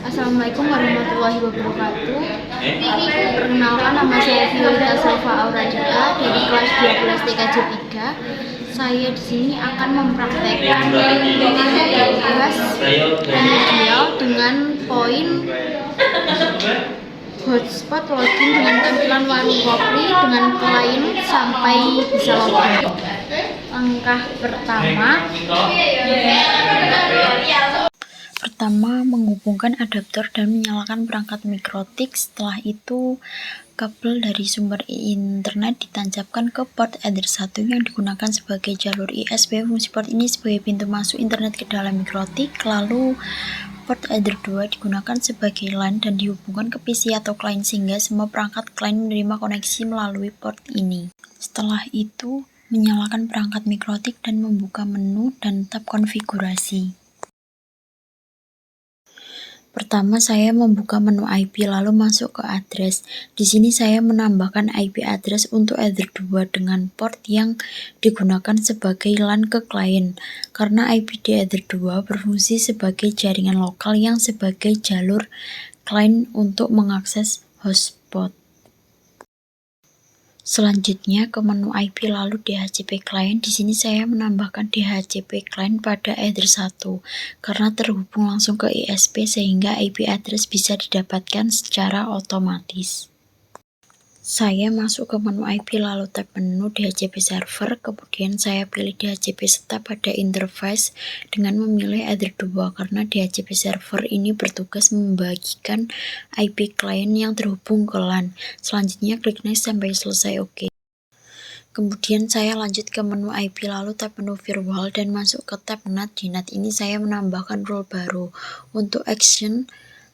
Assalamualaikum warahmatullahi wabarakatuh. Perkenalkan, nama saya Fiolita Salva Auradika dari kelas 12 TKJ 3. Saya di sini akan mempraktekkan tugas remedial dengan poin hotspot login dengan tampilan warung kopi dengan klien sampai bisa login. Langkah pertama menghubungkan adaptor dan menyalakan perangkat mikrotik. Setelah itu kabel dari sumber internet ditancapkan ke port Ether 1 yang digunakan sebagai jalur ISP. Fungsi port ini sebagai pintu masuk internet ke dalam mikrotik. Lalu port Ether 2 digunakan sebagai LAN dan dihubungkan ke PC atau klien sehingga semua perangkat klien menerima koneksi melalui port ini. Setelah itu menyalakan perangkat mikrotik dan membuka menu dan tab konfigurasi. Pertama, saya membuka menu IP lalu masuk ke address. Di sini saya menambahkan IP address untuk Ether 2 dengan port yang digunakan sebagai LAN ke klien. Karena IP di Ether 2 berfungsi sebagai jaringan lokal yang sebagai jalur klien untuk mengakses hotspot. Selanjutnya ke menu IP lalu DHCP client. Di sini saya menambahkan DHCP client pada Ether 1 karena terhubung langsung ke ISP sehingga IP address bisa didapatkan secara otomatis. Saya masuk ke menu IP lalu tab menu DHCP server, kemudian saya pilih DHCP setup pada interface dengan memilih Ether 2 karena DHCP server ini bertugas membagikan IP klien yang terhubung ke LAN. Selanjutnya klik next sampai selesai OK. Kemudian saya lanjut ke menu IP lalu tab menu firewall dan masuk ke tab NAT. Di NAT ini saya menambahkan role baru. Untuk action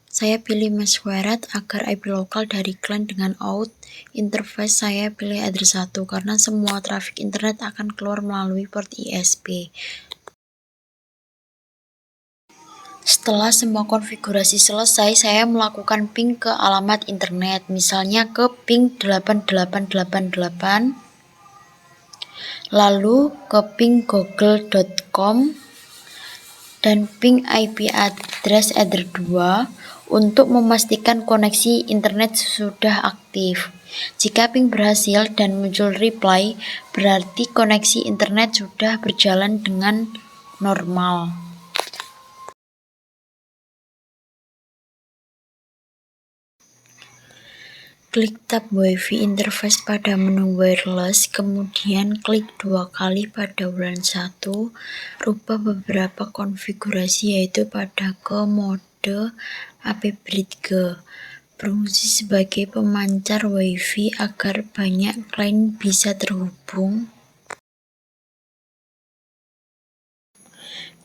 saya pilih mesh shared agar IP lokal dari klien dengan out. Interface saya pilih Ether 1 karena semua trafik internet akan keluar melalui port ISP. Setelah semua konfigurasi selesai, saya melakukan ping ke alamat internet, misalnya ke ping 8888, lalu ke ping google.com dan ping IP address Ether 2 untuk memastikan koneksi internet sudah aktif. Jika ping berhasil dan muncul reply, berarti koneksi internet sudah berjalan dengan normal. Klik tab Wi-Fi interface pada menu wireless, kemudian klik 2 kali pada WLAN 1, rubah beberapa konfigurasi yaitu pada ke mode AP-Bridge, berfungsi sebagai pemancar Wi-Fi agar banyak klien bisa terhubung.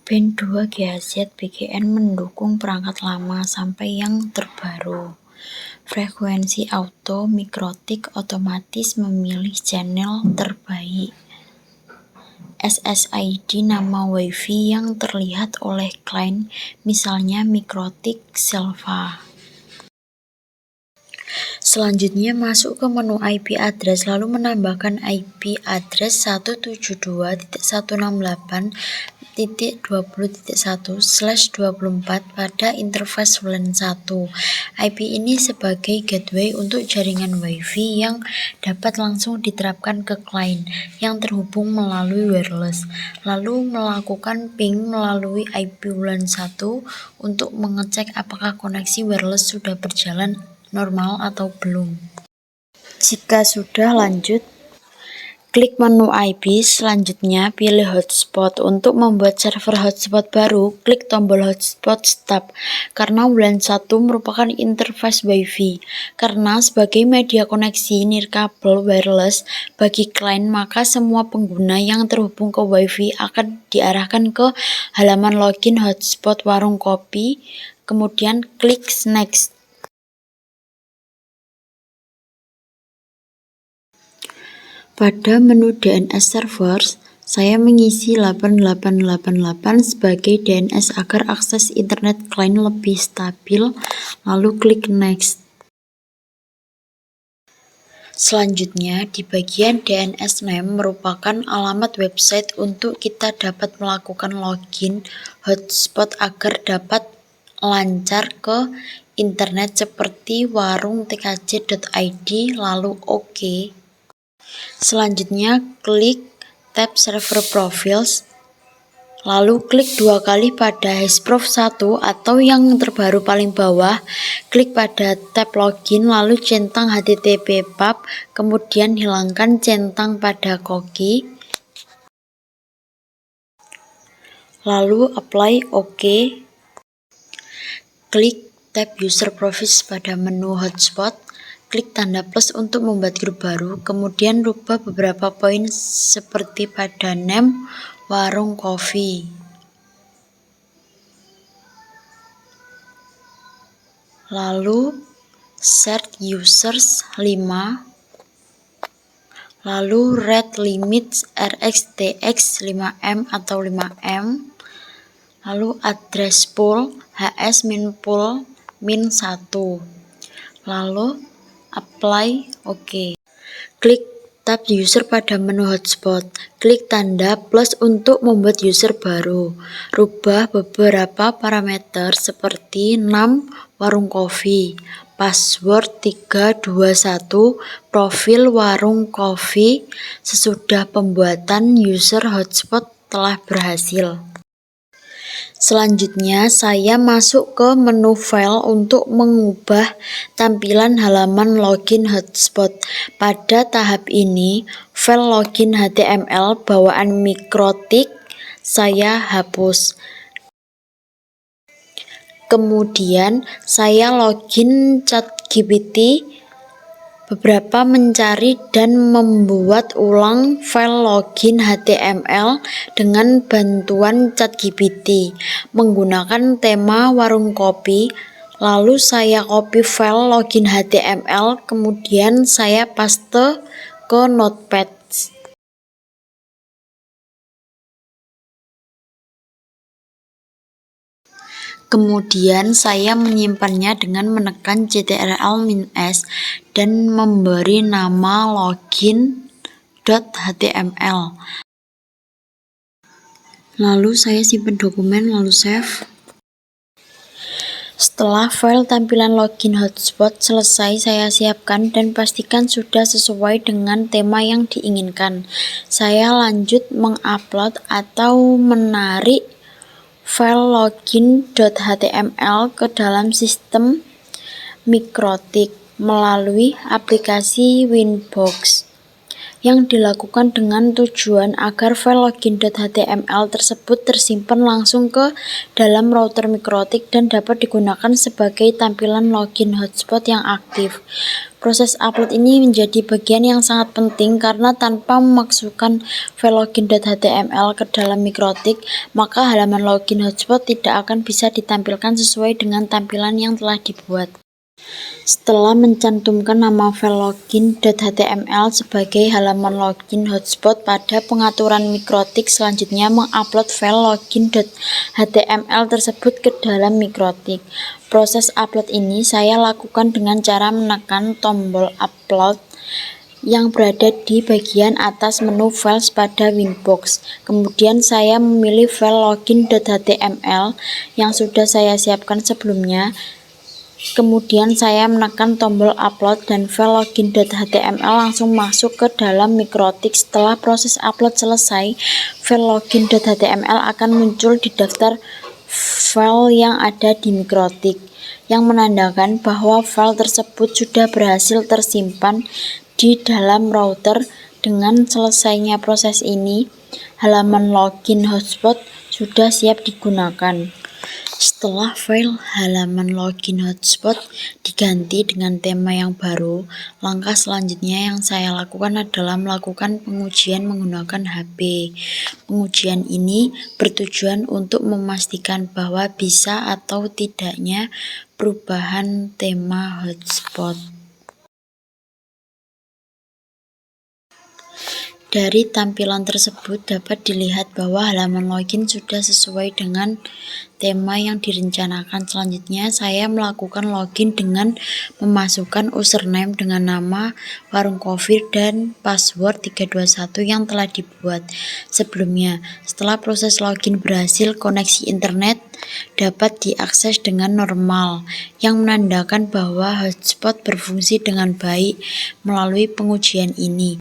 Band 2 GHz BGN mendukung perangkat lama sampai yang terbaru. Frekuensi auto mikrotik otomatis memilih channel terbaik. SSID nama Wi-Fi yang terlihat oleh klien, misalnya mikrotik Selva. Selanjutnya masuk ke menu IP address lalu menambahkan IP address 172.168.20.1/24 pada interface WLAN 1. IP ini sebagai gateway untuk jaringan Wi-Fi yang dapat langsung diterapkan ke klien yang terhubung melalui wireless, lalu melakukan ping melalui IP WLAN 1 untuk mengecek apakah koneksi wireless sudah berjalan normal atau belum. Jika sudah, lanjut klik menu IP. Selanjutnya pilih hotspot. Untuk membuat server hotspot baru, klik tombol hotspot stop karena WLAN 1 merupakan interface Wi-Fi. Karena sebagai media koneksi nirkabel wireless bagi klien, maka semua pengguna yang terhubung ke Wi-Fi akan diarahkan ke halaman login hotspot warung kopi, kemudian klik next. Pada menu DNS servers, saya mengisi 8888 sebagai DNS agar akses internet klien lebih stabil, lalu klik next. Selanjutnya, di bagian DNS name merupakan alamat website untuk kita dapat melakukan login hotspot agar dapat lancar ke internet seperti warung.tkj.id, lalu OK. Selanjutnya klik tab Server Profiles, lalu klik 2 kali pada hashproof 1 atau yang terbaru paling bawah, klik pada tab Login, lalu centang HTTP pub, kemudian hilangkan centang pada cookie, lalu apply OK. Klik tab User Profiles pada menu Hotspot, klik tanda plus untuk membuat grup baru, kemudian rubah beberapa poin seperti pada name warung kopi. Lalu set users 5, lalu rate limits RXTX 5M atau 5M, lalu address pool HS min pool min 1, lalu apply OK. Klik tab user pada menu hotspot, klik tanda plus untuk membuat user baru, rubah beberapa parameter seperti name warung kopi, password 321, profil warung kopi. Sesudah pembuatan, user hotspot telah berhasil. Selanjutnya saya masuk ke menu file untuk mengubah tampilan halaman login hotspot. Pada tahap ini, file login HTML bawaan Mikrotik saya hapus. Kemudian saya login ChatGPT, beberapa mencari dan membuat ulang file login HTML dengan bantuan ChatGPT menggunakan tema warung kopi. Lalu saya copy file login HTML, kemudian saya paste ke Notepad. Kemudian saya menyimpannya dengan menekan Ctrl-S dan memberi nama login.html. Lalu saya simpan dokumen, lalu save. Setelah file tampilan login hotspot selesai saya siapkan dan pastikan sudah sesuai dengan tema yang diinginkan. Saya lanjut mengupload atau menarik file login.html ke dalam sistem Mikrotik melalui aplikasi Winbox, yang dilakukan dengan tujuan agar file login.html tersebut tersimpan langsung ke dalam router Mikrotik dan dapat digunakan sebagai tampilan login hotspot yang aktif. Proses upload ini menjadi bagian yang sangat penting karena tanpa memasukkan file login.html ke dalam Mikrotik, maka halaman login hotspot tidak akan bisa ditampilkan sesuai dengan tampilan yang telah dibuat. Setelah mencantumkan nama file login.html sebagai halaman login hotspot pada pengaturan Mikrotik, selanjutnya mengupload file login.html tersebut ke dalam Mikrotik. Proses upload ini saya lakukan dengan cara menekan tombol upload yang berada di bagian atas menu files pada Winbox. Kemudian saya memilih file login.html yang sudah saya siapkan sebelumnya. Kemudian saya menekan tombol upload dan file login.html langsung masuk ke dalam Mikrotik. Setelah proses upload selesai, file login.html akan muncul di daftar file yang ada di Mikrotik, yang menandakan bahwa file tersebut sudah berhasil tersimpan di dalam router. Dengan selesainya proses ini, halaman login hotspot sudah siap digunakan. Setelah file halaman login hotspot diganti dengan tema yang baru, langkah selanjutnya yang saya lakukan adalah melakukan pengujian menggunakan HP. Pengujian ini bertujuan untuk memastikan bahwa bisa atau tidaknya perubahan tema hotspot. Dari tampilan tersebut dapat dilihat bahwa halaman login sudah sesuai dengan tema yang direncanakan. Selanjutnya, saya melakukan login dengan memasukkan username dengan nama warung kopi dan password 321 yang telah dibuat sebelumnya. Setelah proses login berhasil, koneksi internet dapat diakses dengan normal, yang menandakan bahwa hotspot berfungsi dengan baik melalui pengujian ini.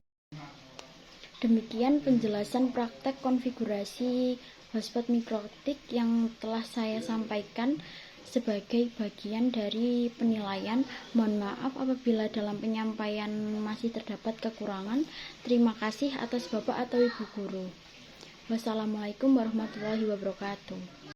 Demikian penjelasan praktek konfigurasi hotspot mikrotik yang telah saya sampaikan sebagai bagian dari penilaian. Mohon maaf apabila dalam penyampaian masih terdapat kekurangan. Terima kasih atas Bapak atau Ibu Guru. Wassalamualaikum warahmatullahi wabarakatuh.